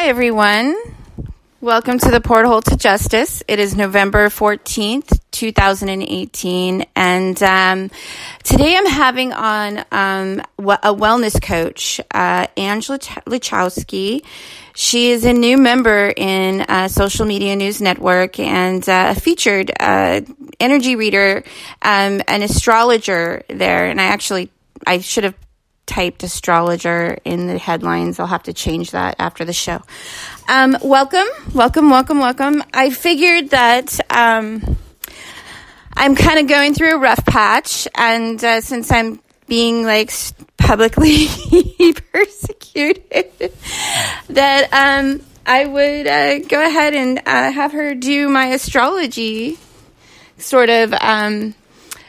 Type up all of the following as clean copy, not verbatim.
everyone. Welcome to the Porthole to Justice. It is November 14th, 2018, and today I'm having on a wellness coach, Ange Lachowski. She is a new member in Social Media News Network and a featured energy reader, an astrologer there, and I should have typed astrologer in the headlines. I'll have to change that after the show. Welcome. I figured that I'm kind of going through a rough patch, and since I'm being publicly persecuted, that I would go ahead and have her do my astrology sort of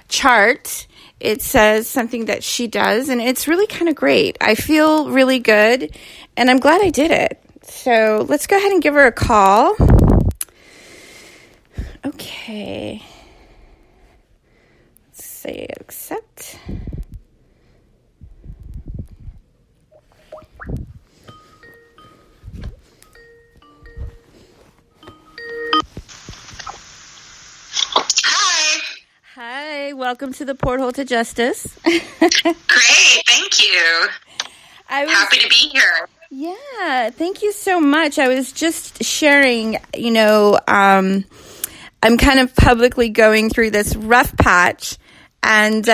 chart. It says something that she does, and it's really kind of great. I feel really good, and I'm glad I did it. So let's go ahead and give her a call. Okay. Let's say accept. Hi, welcome to the Porthole to Justice. Great, thank you. Happy to be here. Yeah, thank you so much. I was just sharing, I'm kind of publicly going through this rough patch, and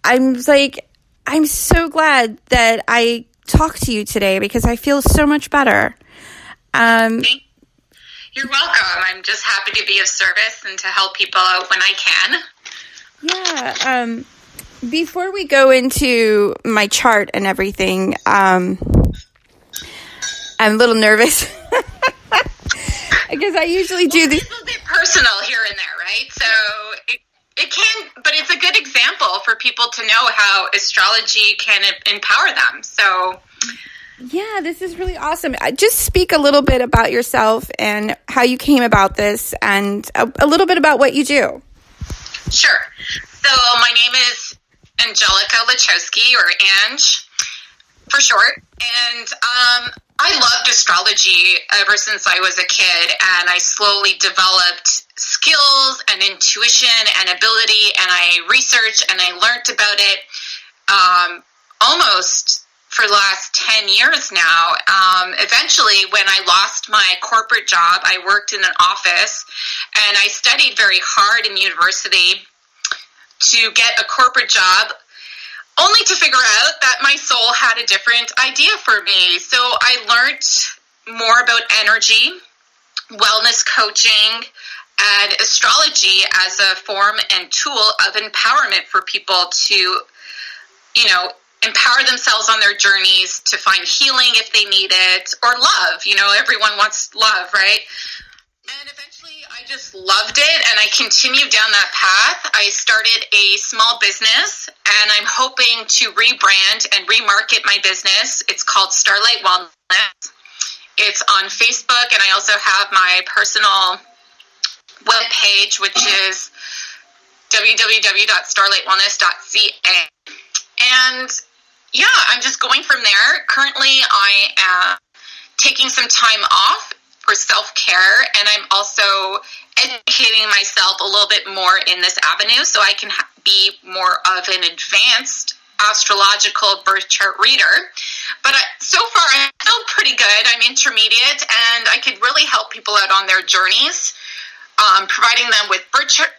I'm so glad that I talked to you today because I feel so much better. You're welcome. I'm just happy to be of service and to help people out when I can. Yeah. Before we go into my chart and everything, I'm a little nervous because I usually do this. It's a little bit personal here and there, right? So it can, but it's a good example for people to know how astrology can empower them. So yeah, this is really awesome. Just speak a little bit about yourself and how you came about this, and a little bit about what you do. Sure. So my name is Ange Lachowski, or Ange for short, and I loved astrology ever since I was a kid, and I slowly developed skills and intuition and ability, and I researched and I learned about it almost for the last 10 years now. Eventually, when I lost my corporate job, I worked in an office, and I studied very hard in university to get a corporate job, only to figure out that my soul had a different idea for me. So I learned more about energy, wellness coaching, and astrology as a form and tool of empowerment for people to, empower themselves on their journeys, to find healing if they need it, or love. Everyone wants love, right? And eventually I just loved it, and I continued down that path. I started a small business, and I'm hoping to rebrand and remarket my business. It's called Starlight Wellness. It's on Facebook, and I also have my personal webpage, which is www.starlightwellness.ca. And yeah, I'm just going from there. Currently, I am taking some time off for self-care, and I'm also educating myself a little bit more in this avenue so I can be more of an advanced astrological birth chart reader. But so far, I'm still pretty good. I'm intermediate, and I could really help people out on their journeys, providing them with birth chart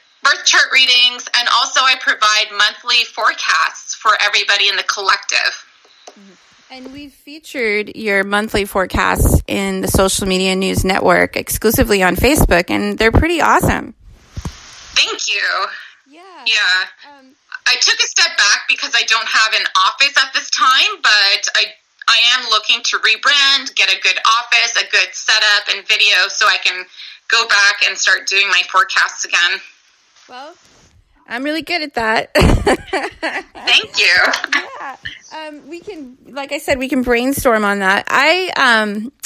readings, and also I provide monthly forecasts for everybody in the collective. And we've featured your monthly forecasts in the Social Media News Network exclusively on Facebook, and they're pretty awesome. Thank you. Yeah. I took a step back because I don't have an office at this time, but I am looking to rebrand, get a good office, a good setup and video so I can go back and start doing my forecasts again. Well, I'm really good at that. Thank you. Yeah. We can, like I said, we can brainstorm on that.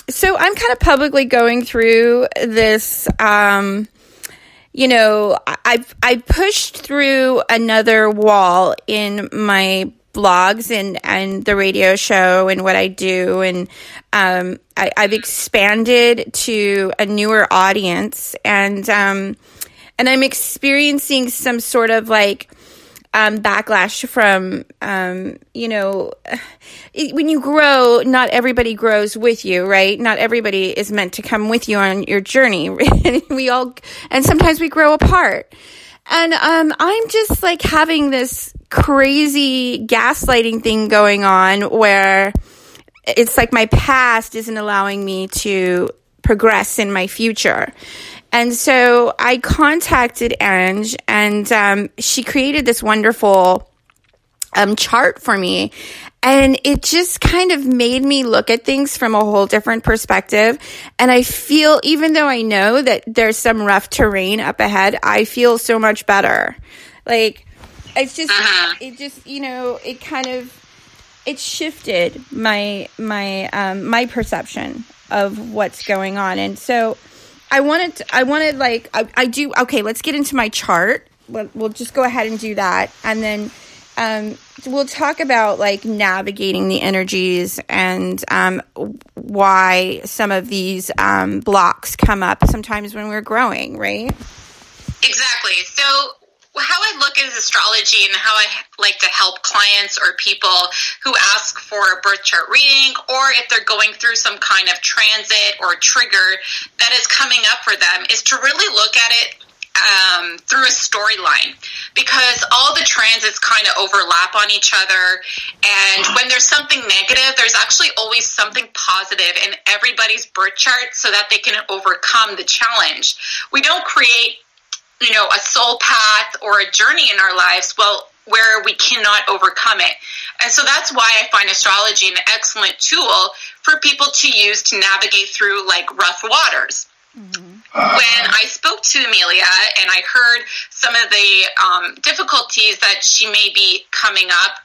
So I'm kind of publicly going through this, I pushed through another wall in my blogs and the radio show and what I do. And I've expanded to a newer audience, and I'm experiencing some sort of like backlash from, when you grow, not everybody grows with you, right? Not everybody is meant to come with you on your journey. And sometimes we grow apart. And I'm just like having this crazy gaslighting thing going on where it's like my past isn't allowing me to progress in my future. And so I contacted Ange, and she created this wonderful chart for me. And it just kind of made me look at things from a whole different perspective. And I feel, even though I know that there's some rough terrain up ahead, I feel so much better. Like, it's just, it shifted my perception of what's going on. And so let's get into my chart. We'll just go ahead and do that. And then we'll talk about like navigating the energies and why some of these blocks come up sometimes when we're growing, right? Exactly. So how I look at astrology and how I like to help clients or people who ask for a birth chart reading, or if they're going through some kind of transit or trigger that is coming up for them, is to really look at it through a storyline, because all the transits kind of overlap on each other. And when there's something negative, there's actually always something positive in everybody's birth chart so that they can overcome the challenge. We don't create, a soul path or a journey in our lives, where we cannot overcome it. And so that's why I find astrology an excellent tool for people to use to navigate through like rough waters. Mm-hmm. When I spoke to Amelia and I heard some of the difficulties that she may be coming up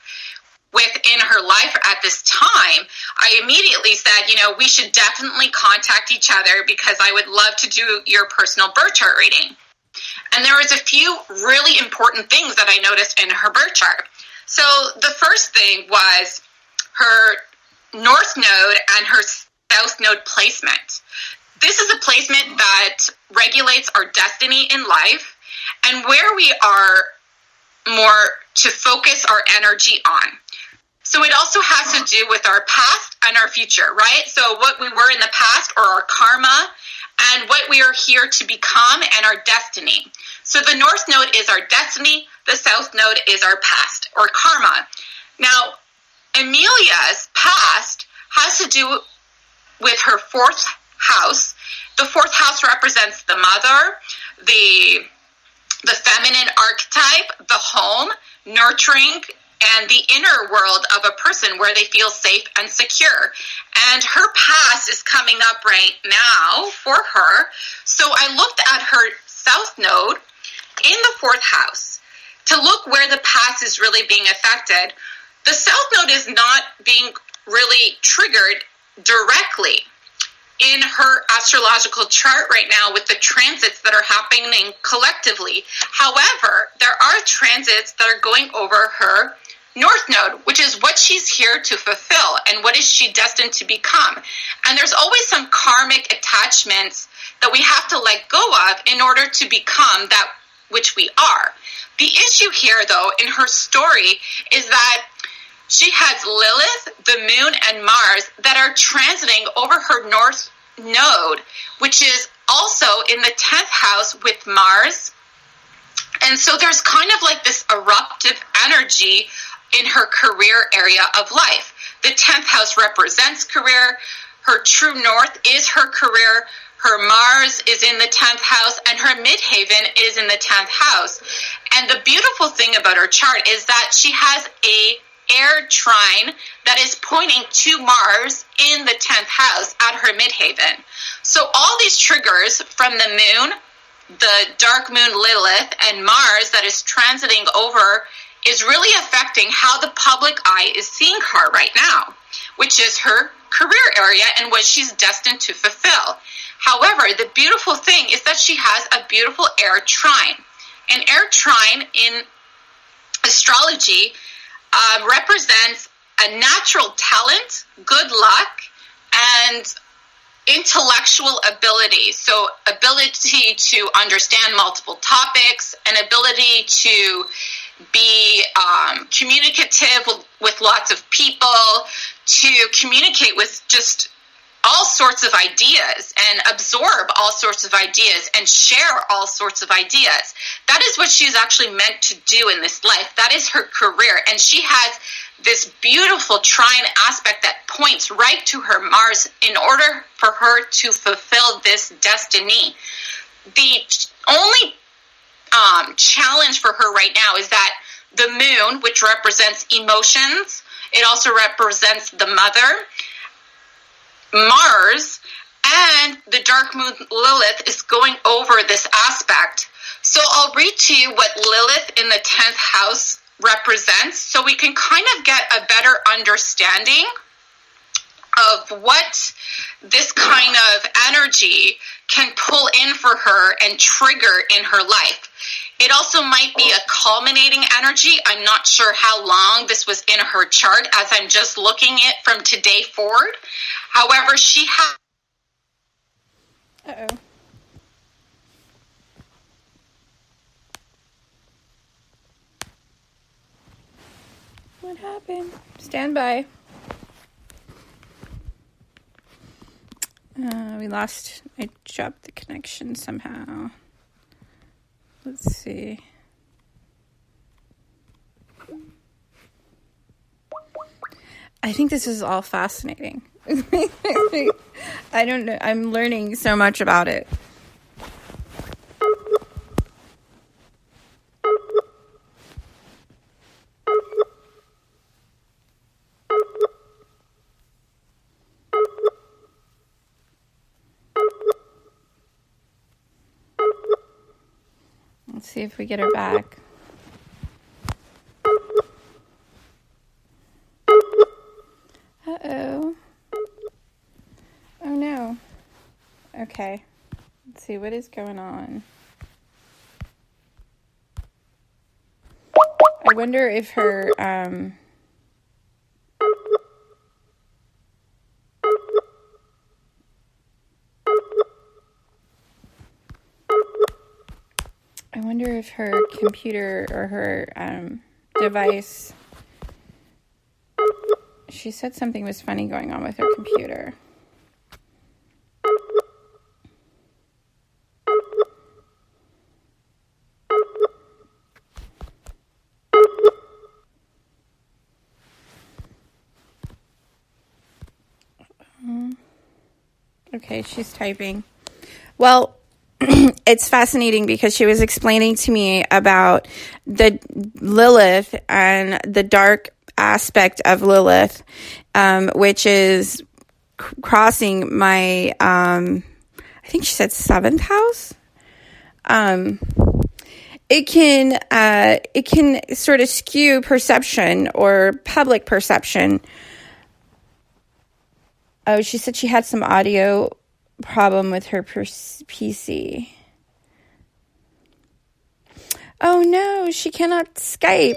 with in her life at this time, I immediately said, we should definitely contact each other, because I would love to do your personal birth chart reading. And there was a few really important things that I noticed in her birth chart. So the first thing was her north node and her south node placement. This is a placement that regulates our destiny in life and where we are more to focus our energy on. So it also has to do with our past and our future, right? So what we were in the past, or our karma, and what we are here to become, and our destiny. So the north node is our destiny, the south node is our past, or karma. Now, Amelia's past has to do with her fourth house. The fourth house represents the mother, the feminine archetype, the home, nurturing, and the inner world of a person where they feel safe and secure. And her past is coming up right now for her. So I looked at her south node in the fourth house to look where the past is really being affected. The south node is not being really triggered directly in her astrological chart right now with the transits that are happening collectively. However, there are transits that are going over her north node, which is what she's here to fulfill and what is she destined to become. And there's always some karmic attachments that we have to let go of in order to become that which we are. The issue here, though, in her story is that she has Lilith, the moon, and Mars that are transiting over her north node, which is also in the 10th house with Mars. And so there's kind of like this eruptive energy in her career area of life. The 10th house represents career. Her true north is her career. Her Mars is in the 10th house, and her midhaven is in the 10th house. And the beautiful thing about her chart is that she has a air trine that is pointing to Mars in the 10th house at her midhaven. So all these triggers from the moon, the dark moon Lilith, and Mars that is transiting over is really affecting how the public eye is seeing her right now, which is her career area and what she's destined to fulfill. However, the beautiful thing is that she has a beautiful air trine. An air trine in astrology represents a natural talent, good luck, and intellectual ability. So ability to understand multiple topics, an ability to be communicative with lots of people, to communicate with just all sorts of ideas and absorb all sorts of ideas and share all sorts of ideas. That is what she's actually meant to do in this life. That is her career. And she has this beautiful trine aspect that points right to her Mars in order for her to fulfill this destiny. The only challenge for her right now is that the moon, which represents emotions, it also represents the mother, Mars, and the dark moon Lilith is going over this aspect. So I'll read to you what Lilith in the 10th house represents, so we can kind of get a better understanding of what this kind of energy can pull in for her and trigger in her life. It also might be a culminating energy. I'm not sure how long this was in her chart as I'm just looking it from today forward. However, she has... Uh-oh. What happened? Stand by. I dropped the connection somehow. Let's see. I think this is all fascinating. I don't know. I'm learning so much about it. Let's see if we get her back. Uh-oh. Oh, no. Okay. Let's see what is going on. I wonder if her, computer or her device, she said something was funny going on with her computer. Okay, she's typing. Well, it's fascinating because she was explaining to me about the Lilith and the dark aspect of Lilith, which is crossing my, I think she said 7th house. It can sort of skew perception or public perception. Oh, she said she had some audio problem with her PC. Oh no, she cannot Skype.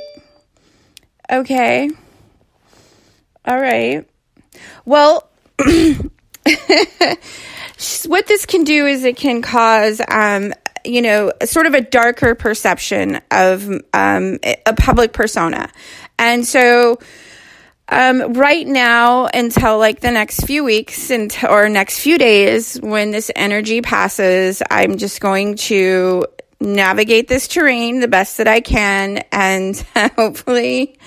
Okay. All right. Well, what this can do is it can cause, sort of a darker perception of a public persona. And so right now, until like the next few weeks or next few days, when this energy passes, I'm just going to navigate this terrain the best that I can, and hopefully,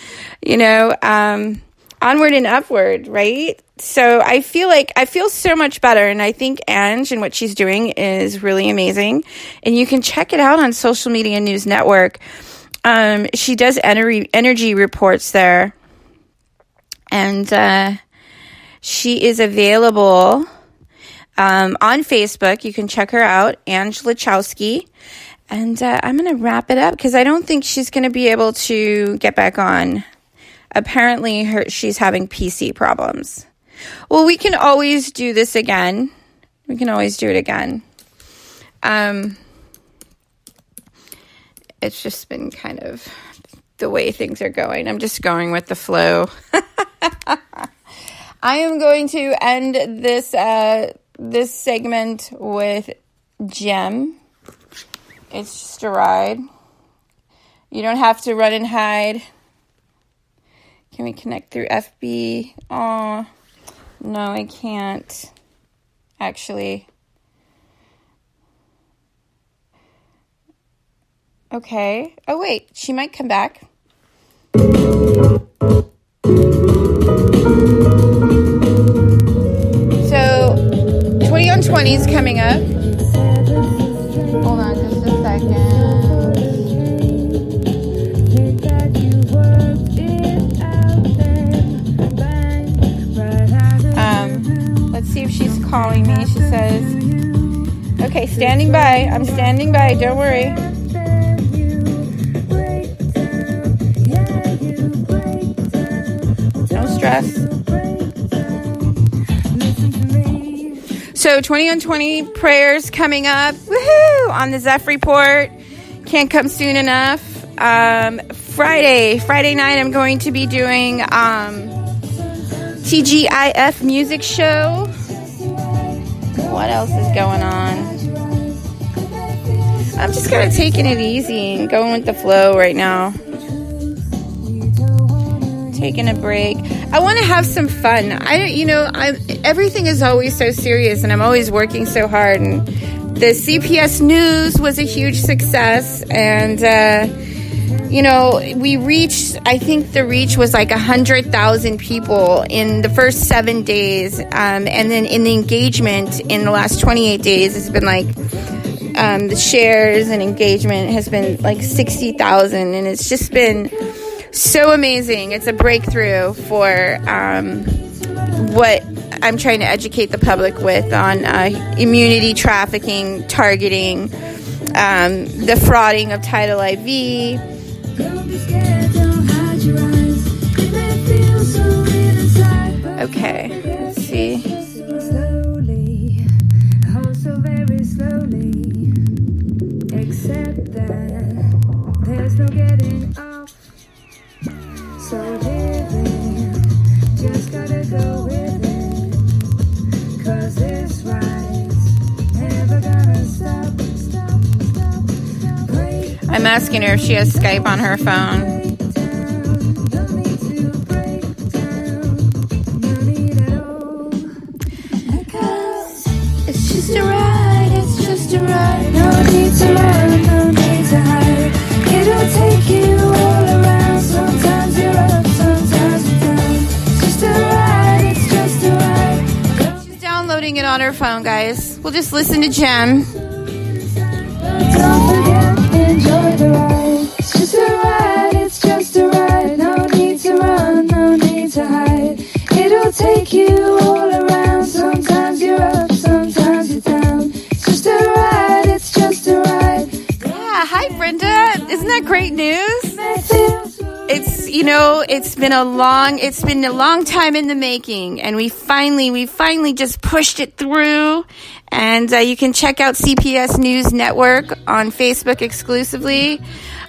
onward and upward, right? So I feel so much better, and I think Ange and what she's doing is really amazing, and you can check it out on Social Media News Network. She does energy reports there. And she is available on Facebook. You can check her out, Ange Lachowski. And I'm going to wrap it up because I don't think she's going to be able to get back on. Apparently, she's having PC problems. Well, we can always do this again. We can always do it again. It's just been kind of the way things are going. I'm just going with the flow. I am going to end this segment with Gem. It's just a ride. You don't have to run and hide. Can we connect through FB? Oh, no, I can't. Actually. Okay. Oh, wait. She might come back. So, 20 on 20 is coming up. Hold on just a second. Let's see if she's calling me. She says, okay, standing by. I'm standing by. Don't worry. No stress. So 20 on 20 prayers coming up. Woohoo! On the Zeph Report. Can't come soon enough. Friday night, I'm going to be doing TGIF music show. What else is going on? I'm just kind of taking it easy and going with the flow right now. Taking a break. I want to have some fun. Everything is always so serious, and I'm always working so hard. And the CPS News was a huge success, and we reached, I think the reach was like 100,000 people in the first 7 days. And then in the engagement in the last 28 days, it's been like, the shares and engagement has been like 60,000. And it's just been so amazing. It's a breakthrough for what I'm trying to educate the public with on immunity trafficking, targeting, the frauding of Title IV. Okay, let's see. Slowly, oh so very slowly, accept that there's no getting off. So living, just gotta go with it, 'cause this ride's never gonna stop. I'm asking her if she has Skype on her phone. It's just a ride, it's just a ride. No need to run, no need to hide. It'll take you all around. Sometimes you're up, sometimes you're down. It's just a ride, it's just a ride. She's downloading it on her phone, guys. We'll just listen to Gem. Don't forget, enjoy the ride. It's just a ride, it's just a ride. No need to run, no need to hide. It'll take you all around. Sometimes you're up, sometimes you're down. It's just a ride, it's just a ride. Yeah, hi Brenda. Isn't that great news? It's been a long time in the making, and we finally just pushed it through. And you can check out CPS News Network on Facebook exclusively.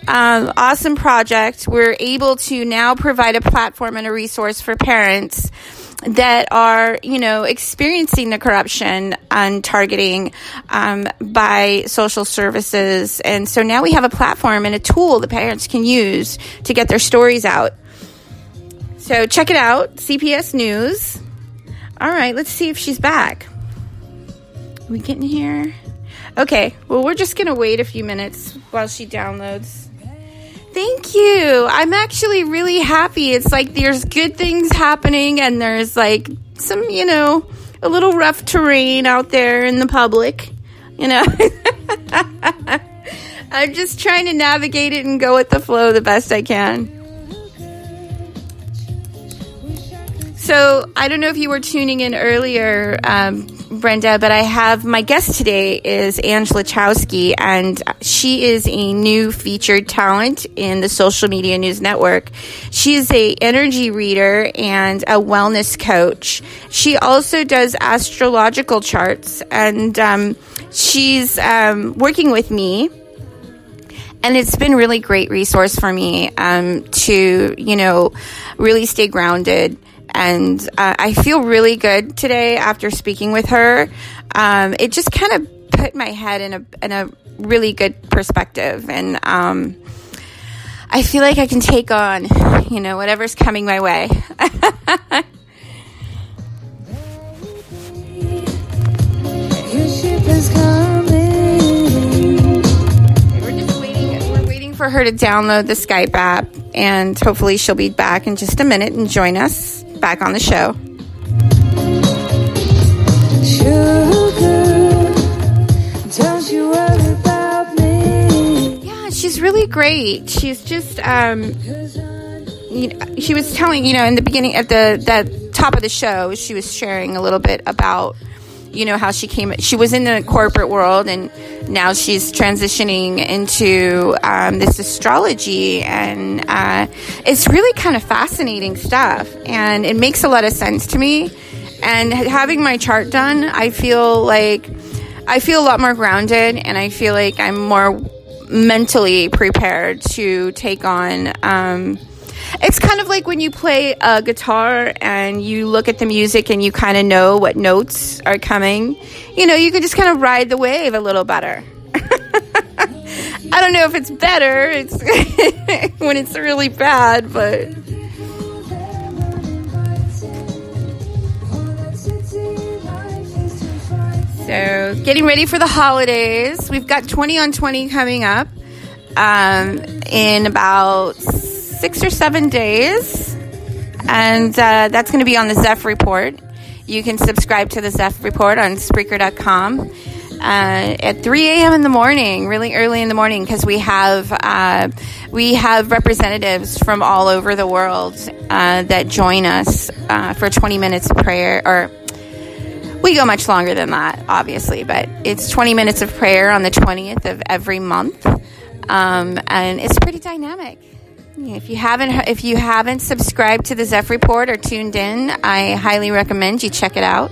Awesome project. We're able to now provide a platform and a resource for parents that are, experiencing the corruption and targeting by social services. And so now we have a platform and a tool that parents can use to get their stories out. So check it out, CPS News. All right, let's see if she's back. Are we getting here? Okay, well, we're just going to wait a few minutes while she downloads. Thank you. I'm actually really happy. It's like there's good things happening, and there's like some, a little rough terrain out there in the public. I'm just trying to navigate it and go with the flow the best I can. So I don't know if you were tuning in earlier, Brenda, but I have my guest today is Ange Lachowski, and she is a new featured talent in the Social Media News Network. She is a energy reader and a wellness coach. She also does astrological charts, and she's working with me. And it's been really great resource for me to, really stay grounded. And I feel really good today after speaking with her. It just kind of put my head in a really good perspective. And I feel like I can take on, whatever's coming my way. We're waiting for her to download the Skype app, and hopefully she'll be back in just a minute and join us back on the show. Sugar, don't you worry about me. Yeah, she's really great. She's just, she was telling, in the beginning at the top of the show, she was sharing a little bit about, how she was in the corporate world, and now she's transitioning into this astrology, and it's really kind of fascinating stuff, and it makes a lot of sense to me. And having my chart done, I feel a lot more grounded, and I feel like I'm more mentally prepared to take on it's kind of like when you play a guitar and you look at the music and you kind of know what notes are coming. You can just kind of ride the wave a little better. I don't know if it's better. It's when it's really bad, but so getting ready for the holidays. We've got 20 on 20 coming up in about 6 or 7 days, and that's going to be on the Zeph Report. You can subscribe to the Zeph Report on Spreaker.com at 3 a.m. in the morning, really early in the morning, because we have representatives from all over the world that join us for 20 minutes of prayer, or we go much longer than that, obviously, but it's 20 minutes of prayer on the 20th of every month, and it's pretty dynamic. If you haven't subscribed to the Zeph Report or tuned in, I highly recommend you check it out.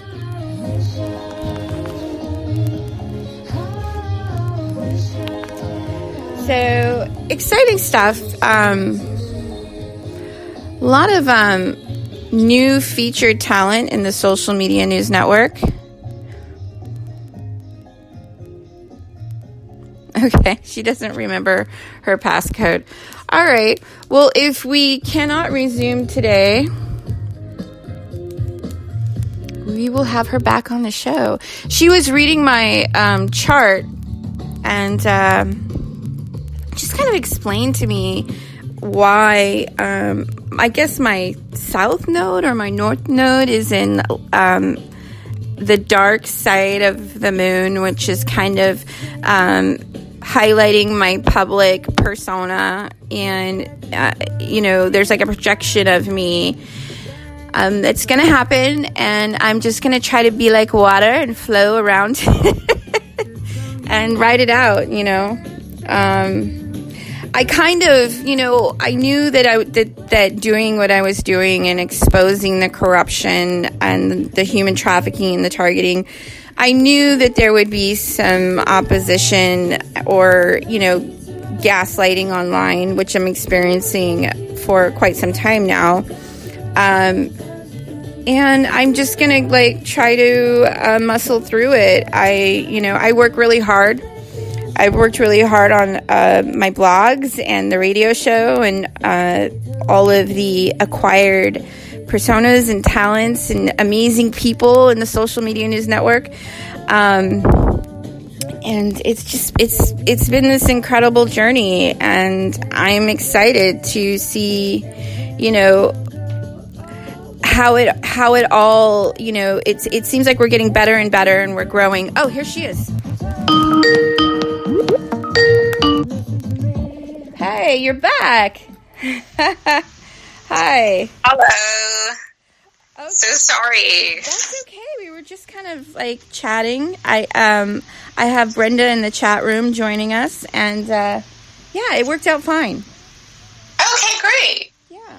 So, exciting stuff. A lot of new featured talent in the social media news network. Okay, she doesn't remember her passcode. All right. Well, if we cannot resume today, we will have her back on the show. She was reading my chart and just kind of explained to me why I guess my south node or my north node is in the dark side of the moon, which is kind of highlighting my public persona, and there's like a projection of me that's gonna happen, and I'm just gonna try to be like water and flow around and ride it out. I kind of, I knew that that doing what I was doing and exposing the corruption and the human trafficking and the targeting, I knew that there would be some opposition or, gaslighting online, which I'm experiencing for quite some time now. And I'm just going to try to muscle through it. I work really hard. I've worked really hard on my blogs and the radio show and all of the acquired personas and talents and amazing people in the social media news network. And it's been this incredible journey, and I'm excited to see, how it all, it seems like we're getting better and better, and we're growing. Oh, here she is. Hey, you're back. Hi. Hello. Okay. So sorry. That's okay. We were just kind of chatting. I have Brenda in the chat room joining us, and it worked out fine. Okay, great. Yeah.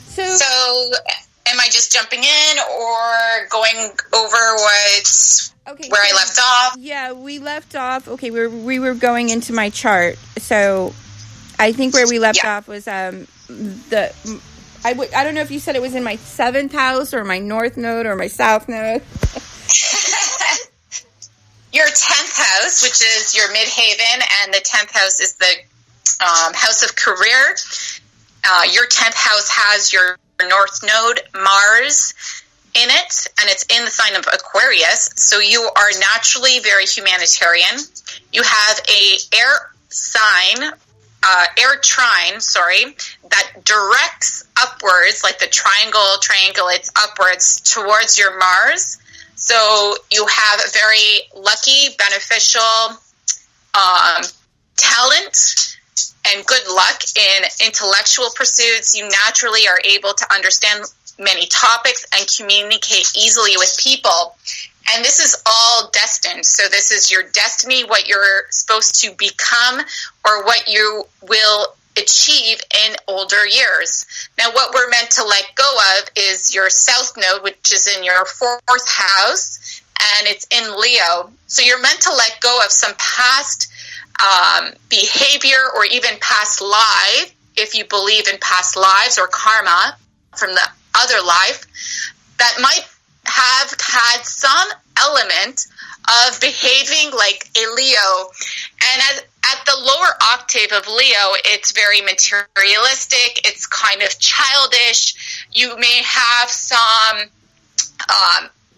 So am I just jumping in or going over what Okay, where I left off. Yeah, we left off. Okay, we were going into my chart. So I think where we left off was I don't know if you said it was in my 7th house or my north node or my south node. Your 10th house, which is your midhaven, and the 10th house is the house of career. Your 10th house has your north node, Mars, in it, and it's in the sign of Aquarius. So you are naturally very humanitarian. You have a air trine, that directs upwards, like the triangulates upwards towards your Mars. So you have a very lucky, beneficial talent and good luck in intellectual pursuits. You naturally are able to understand many topics and communicate easily with people. And this is all destined. So this is your destiny, what you're supposed to become or what you will achieve in older years. Now, what we're meant to let go of is your south node, which is in your 4th house, and it's in Leo. So you're meant to let go of some past behavior or even past life, if you believe in past lives or karma from the other life, that might have had some element of behaving like a Leo. And at the lower octave of Leo, it's very materialistic. It's kind of childish. You may have some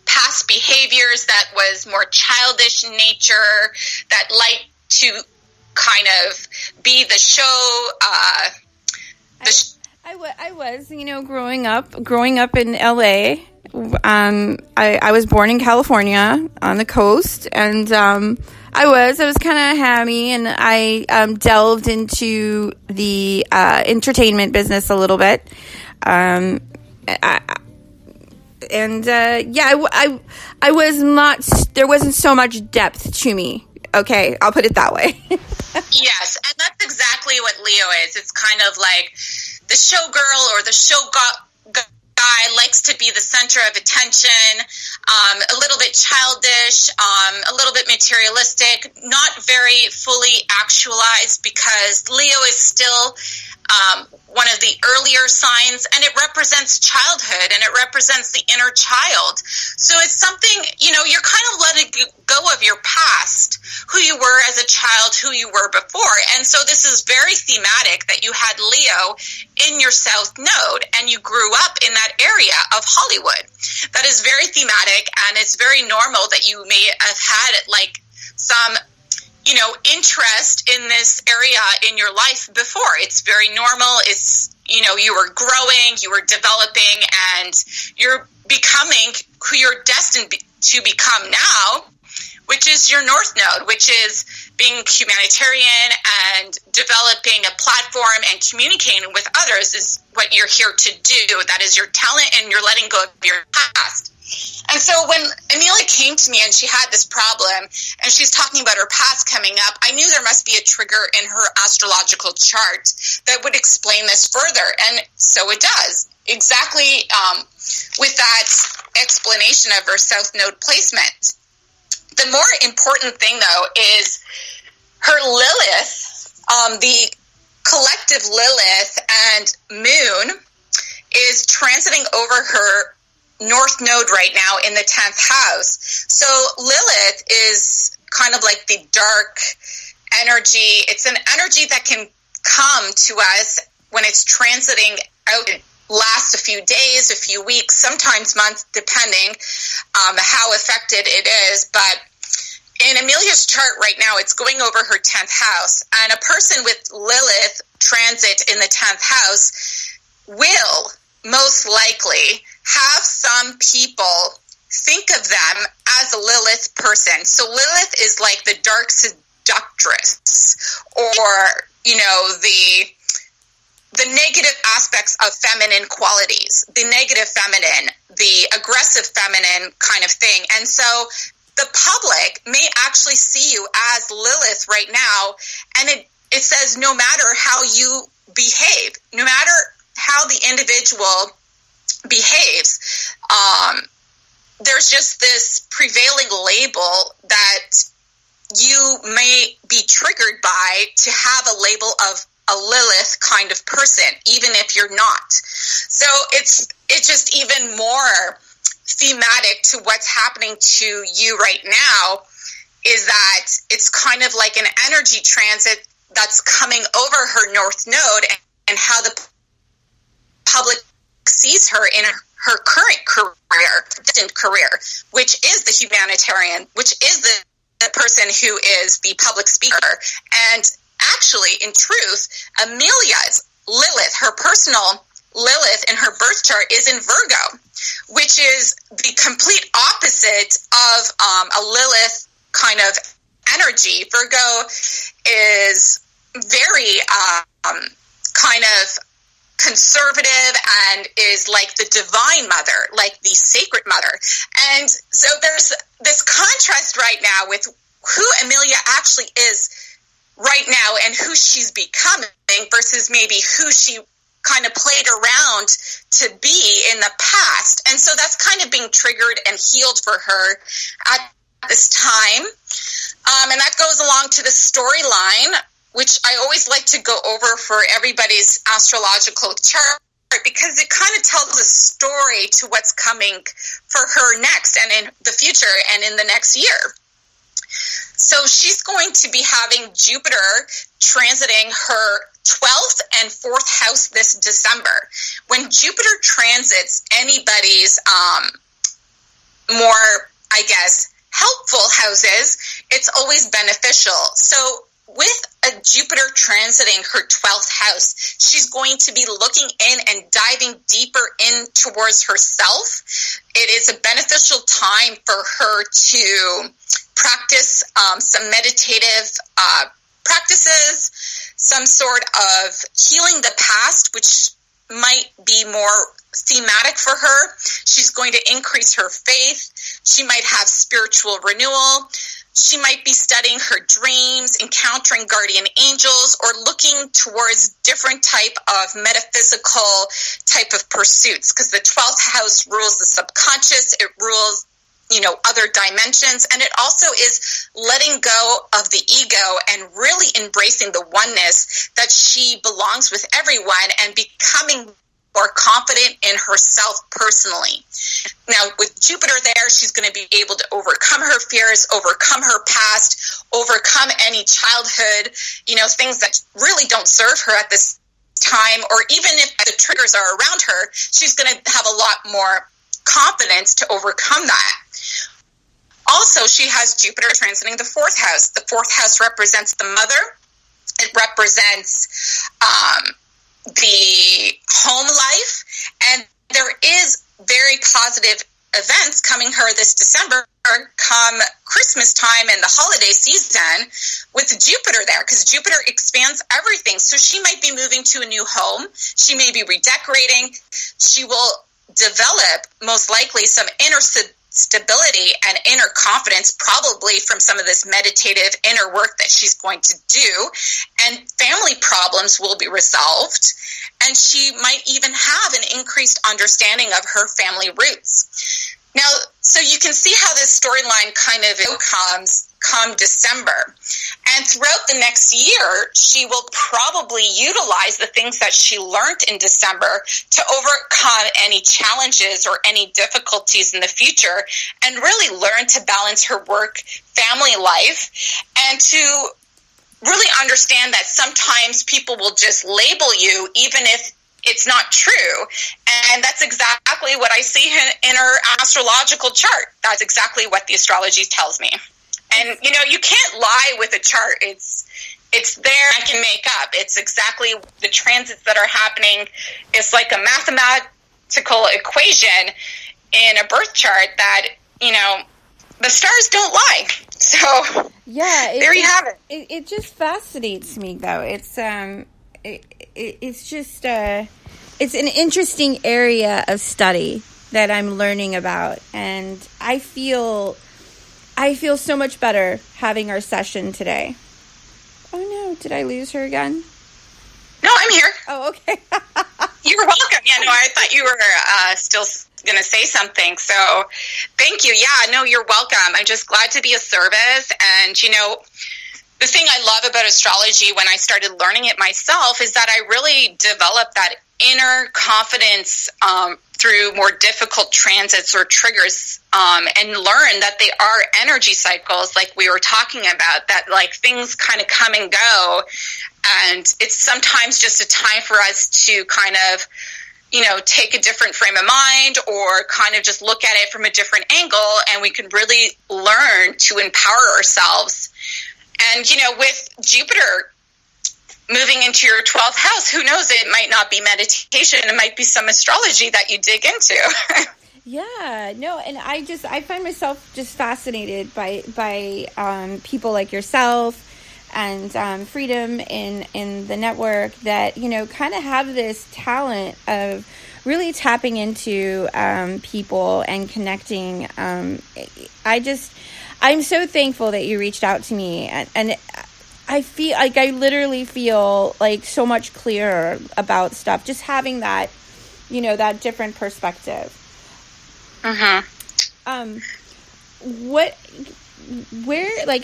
past behaviors that was more childish in nature, that like to kind of be the show. I was, growing up in LA. I was born in California on the coast, and I was kind of hammy, and I delved into the entertainment business a little bit. I was not. There wasn't so much depth to me. Okay, I'll put it that way. Yes, and that's exactly what Leo is. It's kind of like the showgirl or the show guy likes to be the center of attention, a little bit childish, a little bit materialistic, not very fully actualized, because Leo is still one of the earlier signs, and it represents childhood, and it represents the inner child. So it's something, you're kind of letting go of your past, who you were as a child, who you were before. And so this is very thematic that you had Leo in your south node, and you grew up in that area of Hollywood. That is very thematic, and it's very normal that you may have had some interest in this area in your life before. It's very normal. It's, you were growing, you were developing, and you're becoming who you're destined to become now, which is your north node, which is being humanitarian and developing a platform and communicating with others is what you're here to do. That is your talent, and you're letting go of your past. And so when Amelia came to me and she had this problem and she's talking about her past coming up, I knew there must be a trigger in her astrological chart that would explain this further. And so it does. Exactly with that explanation of her south node placement. The more important thing, though, is her Lilith, the collective Lilith and Moon, is transiting over her north node right now in the 10th house. So Lilith is kind of like the dark energy. It's an energy that can come to us when it's transiting out. It lasts a few days, a few weeks, sometimes months, depending how affected it is. But in Amelia's chart right now, it's going over her 10th house. And a person with Lilith transit in the 10th house will most likely have some people think of them as a Lilith person. So Lilith is like the dark seductress, or, the negative aspects of feminine qualities, the negative feminine, the aggressive feminine kind of thing. And so the public may actually see you as Lilith right now, and it says no matter how you behave, no matter how the individual behaves, there's just this prevailing label that you may be triggered by to have a label of a Lilith kind of person, even if you're not. So it's just even more thematic to what's happening to you right now, is that it's kind of like an energy transit that's coming over her North Node, and how the public sees her in her current career, which is the humanitarian, which is the person who is the public speaker. And actually, in truth, Amelia's Lilith, her personal Lilith in her birth chart, is in Virgo, which is the complete opposite of a Lilith kind of energy. Virgo is very kind of conservative and is like the divine mother, like the sacred mother. And so there's this contrast right now with who Amelia actually is right now and who she's becoming versus maybe who she kind of played around to be in the past. And so that's kind of being triggered and healed for her at this time. And that goes along to the storyline, which I always like to go over for everybody's astrological chart, because it kind of tells a story to what's coming for her next and in the future and in the next year. So she's going to be having Jupiter transiting her 12th and 4th house this December. When Jupiter transits anybody's more, I guess, helpful houses, it's always beneficial. So with a Jupiter transiting her 12th house, she's going to be looking in and diving deeper in towards herself. It is a beneficial time for her to practice some meditative practices, some sort of healing the past, which might be more thematic for her. She's going to increase her faith. She might have spiritual renewal. She might be studying her dreams, encountering guardian angels, or looking towards different type of metaphysical type of pursuits, because the 12th house rules the subconscious. It rules, other dimensions. And it also is letting go of the ego and really embracing the oneness that she belongs with everyone and becoming more confident in herself personally. Now, with Jupiter there, she's going to be able to overcome her fears, overcome her past, overcome any childhood, things that really don't serve her at this time, or even if the triggers are around her, she's going to have a lot more confidence to overcome that. Also, she has Jupiter transiting the 4th house. The 4th house represents the mother. It represents the home life, and there is very positive events coming her this December come Christmas time and the holiday season with Jupiter there, because Jupiter expands everything. So she might be moving to a new home. She may be redecorating. She will develop most likely some inner stability and inner confidence, probably from some of this meditative inner work that she's going to do, and family problems will be resolved, and she might even have an increased understanding of her family roots. Now, so you can see how this storyline kind of comes come December. And throughout the next year, she will probably utilize the things that she learned in December to overcome any challenges or any difficulties in the future, and really learn to balance her work, family life, and to really understand that sometimes people will just label you even if it's not true. And that's exactly what I see in her astrological chart. That's exactly what the astrology tells me. And, you can't lie with a chart. It's there. I can make up. It's exactly the transits that are happening. It's like a mathematical equation in a birth chart that, the stars don't lie. So yeah, there you have it. It just fascinates me, though. It's just it's an interesting area of study that I'm learning about, and I feel so much better having our session today. Oh no, did I lose her again? No, I'm here. Oh, okay. You're welcome. Yeah, no, I thought you were still going to say something. So thank you. Yeah, no, you're welcome. I'm just glad to be of service. And, the thing I love about astrology when I started learning it myself is that I really developed that inner confidence through more difficult transits or triggers, and learn that they are energy cycles, like we were talking about, that like things kind of come and go. And it's sometimes just a time for us to kind of, take a different frame of mind or kind of just look at it from a different angle, and we can really learn to empower ourselves. And, with Jupiter moving into your 12th house, who knows, it might not be meditation. It might be some astrology that you dig into. Yeah, no, and I find myself just fascinated by people like yourself and Freedom in the network that, kind of have this talent of really tapping into people and connecting. I'm so thankful that you reached out to me, and I feel like I literally feel like so much clearer about stuff, just having that, that different perspective.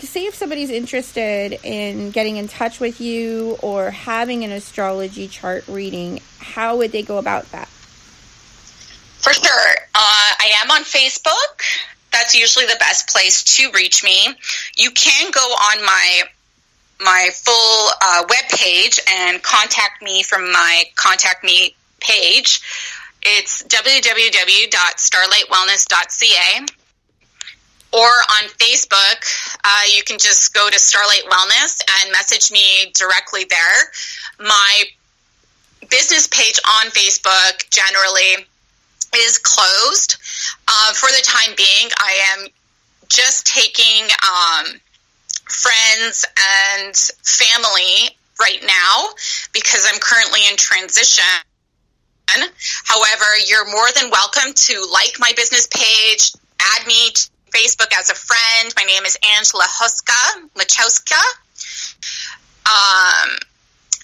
Say if somebody's interested in getting in touch with you or having an astrology chart reading, how would they go about that? For sure. I am on Facebook. That's usually the best place to reach me. You can go on my full webpage and contact me from my contact me page. It's www.starlightwellness.ca. Or on Facebook, you can just go to Starlight Wellness and message me directly there. My business page on Facebook generally is closed. For the time being, I am just taking friends and family right now because I'm currently in transition. However, you're more than welcome to like my business page, add me to Facebook as a friend. My name is Ange Lachowski.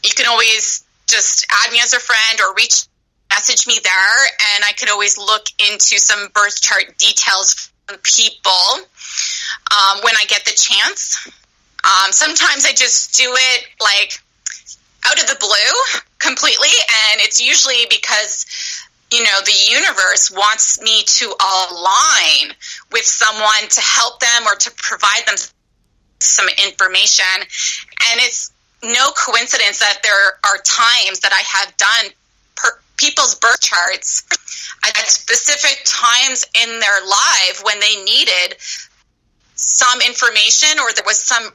You can always just add me as a friend or message me there, and I could always look into some birth chart details from people when I get the chance. Sometimes I just do it like out of the blue completely, and it's usually because the universe wants me to align with someone to help them or to provide them some information. And it's no coincidence that there are times that I have done people's birth charts at specific times in their life when they needed some information or there was some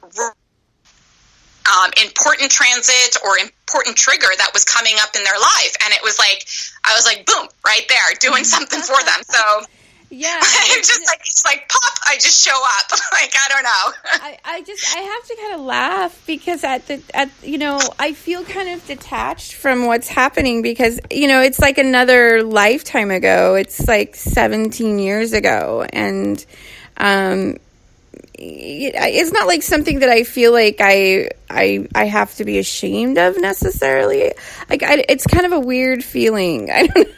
important transit or important trigger that was coming up in their life. And it was like, I was like, boom, right there, doing something for them. So yeah, it's like pop, I just show up. Like, I don't know. I have to kind of laugh because I feel kind of detached from what's happening because, it's like another lifetime ago. It's like 17 years ago. And, it's not like something that I feel like I have to be ashamed of necessarily. Like it's kind of a weird feeling. I don't know.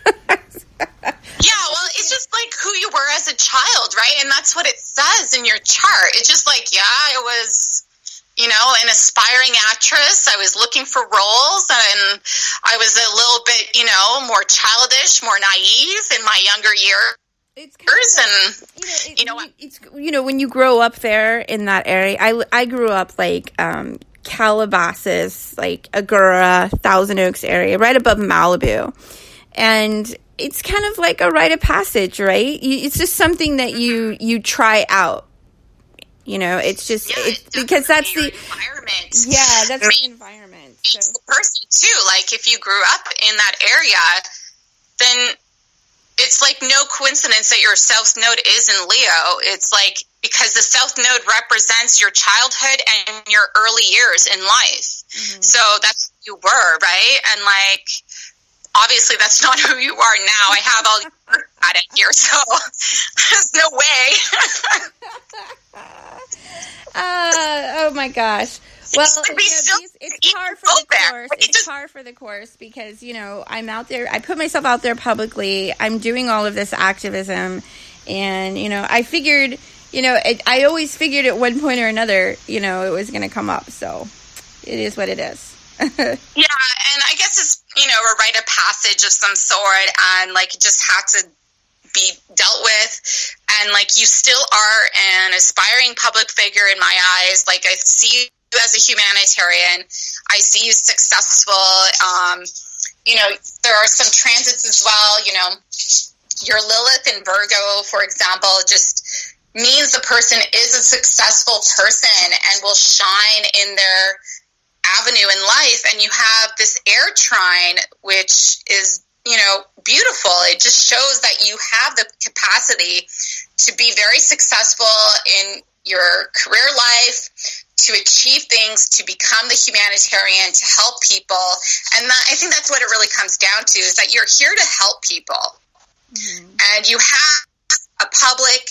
Yeah, well, it's just like who you were as a child, right? And that's what it says in your chart. It's just like, yeah, I was, an aspiring actress. I was looking for roles, and I was a little bit, more childish, more naive in my younger years. It's when you grow up there in that area. I grew up like Calabasas, like Agoura, Thousand Oaks area, right above Malibu, and it's kind of like a rite of passage, right? It's just something that you try out. It's just because that's the environment. Yeah, that's the environment. It's the person too. Like if you grew up in that area, then it's like no coincidence that your South Node is in Leo. It's like because the South Node represents your childhood and your early years in life. Mm-hmm. So that's who you were, right? And like, obviously that's not who you are now. I have all your at it here, so there's no way. Oh my gosh. Well, it's par for the course. It's par for the course because, I'm out there. I put myself out there publicly. I'm doing all of this activism. And, I figured, I always figured at one point or another, it was going to come up. So it is what it is. Yeah, and I guess it's, a rite of passage of some sort, and it just had to be dealt with. And you still are an aspiring public figure in my eyes. I see you as a humanitarian. I see you successful. There are some transits as well. Your Lilith in Virgo, for example, just means the person is a successful person and will shine in their avenue in life. And you have this air trine, which is, beautiful. It just shows that you have the capacity to be very successful in your career life, to achieve things, to become the humanitarian, to help people. And I think that's what it really comes down to, is that you're here to help people. Mm-hmm. And you have a public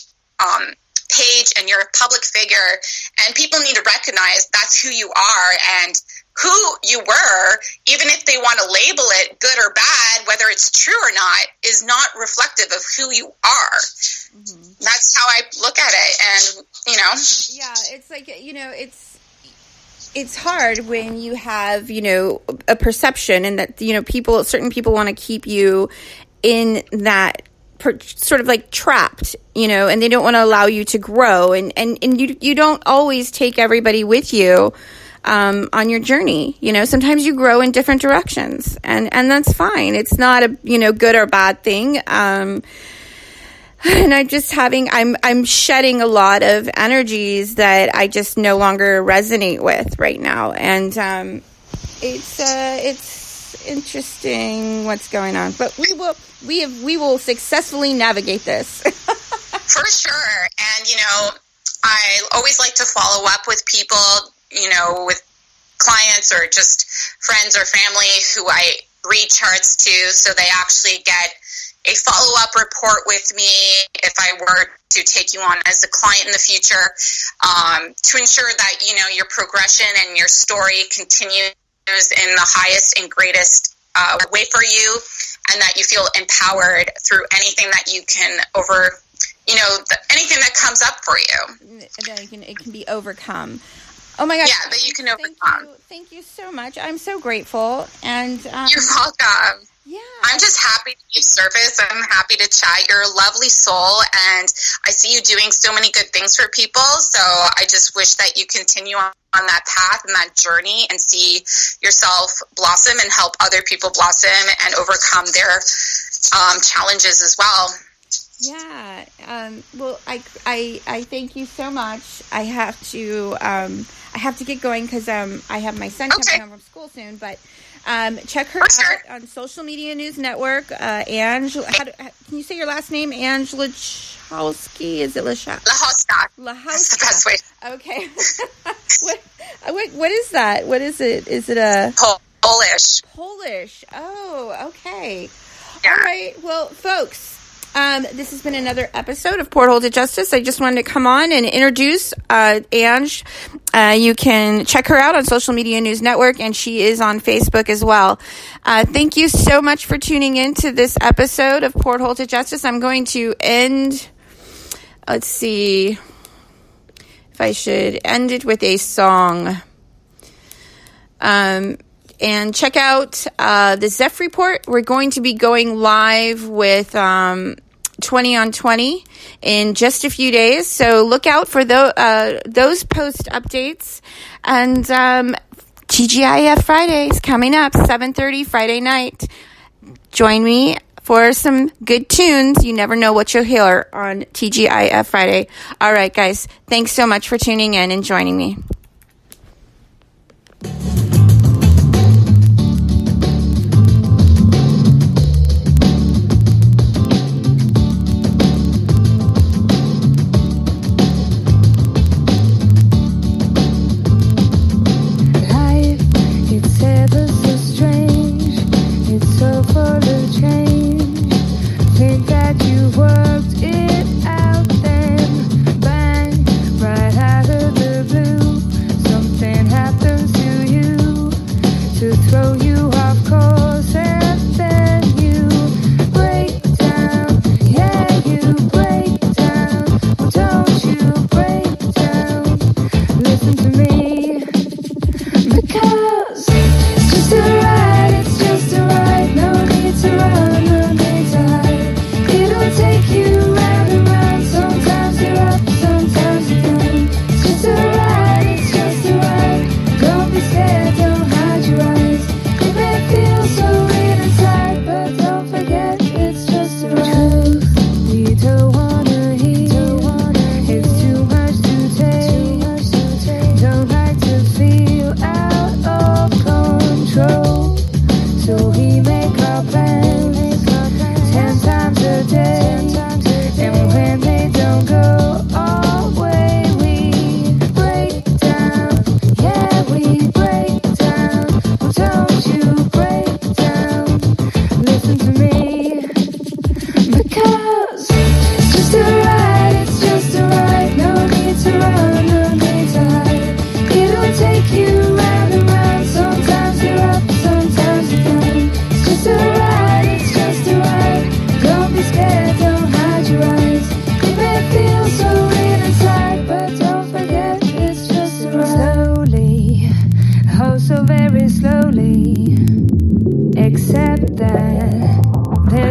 page, and you're a public figure, and people need to recognize that's who you are, and who you were, even if they want to label it good or bad, whether it's true or not, is not reflective of who you are. Mm-hmm. That's how I look at it. And, Yeah, it's it's hard when you have, a perception, and that, certain people want to keep you in that sort of trapped, and they don't want to allow you to grow. And you don't always take everybody with you on your journey. Sometimes you grow in different directions, and that's fine. It's not a, good or bad thing. And I'm shedding a lot of energies that I just no longer resonate with right now. And, it's interesting what's going on, but we will successfully navigate this. For sure. And, I always like to follow up with people, with clients or just friends or family who I read charts to, so they actually get a follow-up report with me if I were to take you on as a client in the future, to ensure that, your progression and your story continues in the highest and greatest way for you, and that you feel empowered through anything that you can anything that comes up for you. It can be overcome. Oh my gosh. Yeah, that you can overcome. Thank you so much. I'm so grateful. And you're welcome. Yeah. I'm just happy to be surface. I'm happy to chat. You're a lovely soul, and I see you doing so many good things for people. So I just wish that you continue on that path and that journey, and see yourself blossom and help other people blossom and overcome their challenges as well. Yeah. Well, I thank you so much. I have to get going because I have my son coming home from school soon. But check her out on Social Media News Network. Ange, can you say your last name? Ange Lachowski. Is it Lachowski? Lachowski. That's the best way. Okay. What is that? What is it? Is it a Polish? Polish. Oh, okay. Yeah. All right. Well, folks. This has been another episode of Porthole to Justice. I just wanted to come on and introduce Ange. You can check her out on Social Media News Network, and she is on Facebook as well. Thank you so much for tuning in to this episode of Porthole to Justice. I'm going to end, let's see if I should end it with a song. And check out the Zeph Report. We're going to be going live with 20 on 20 in just a few days. So look out for those post updates. And TGIF Fridays coming up, 7:30 Friday night. Join me for some good tunes. You never know what you'll hear on TGIF Friday. All right, guys. Thanks so much for tuning in and joining me. Worked it out, then bang, right out of the blue.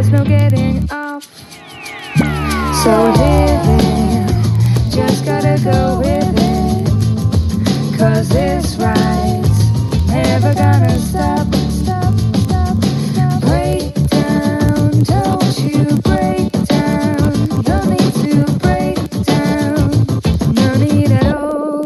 there's no getting off. So living, just gotta go with it, 'cause this ride's never gonna stop. Break down, don't you break down. No need to break down, no need at all,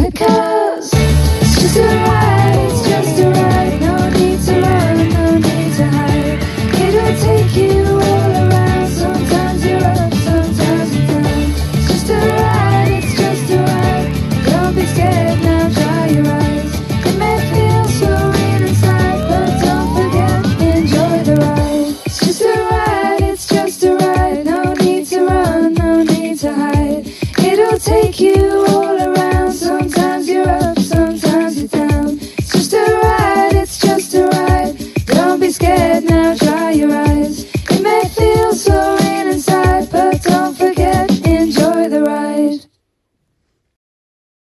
because it's just a ride, it's just a ride. No need to run, no need to hide. It'll take you all around. Sometimes you're up, sometimes you're down. It's just a ride, it's just a ride. Don't be scared, now dry your eyes. It may feel so real inside, but don't forget, enjoy the ride. It's just a ride, it's just a ride. No need to run, no need to hide. It'll take you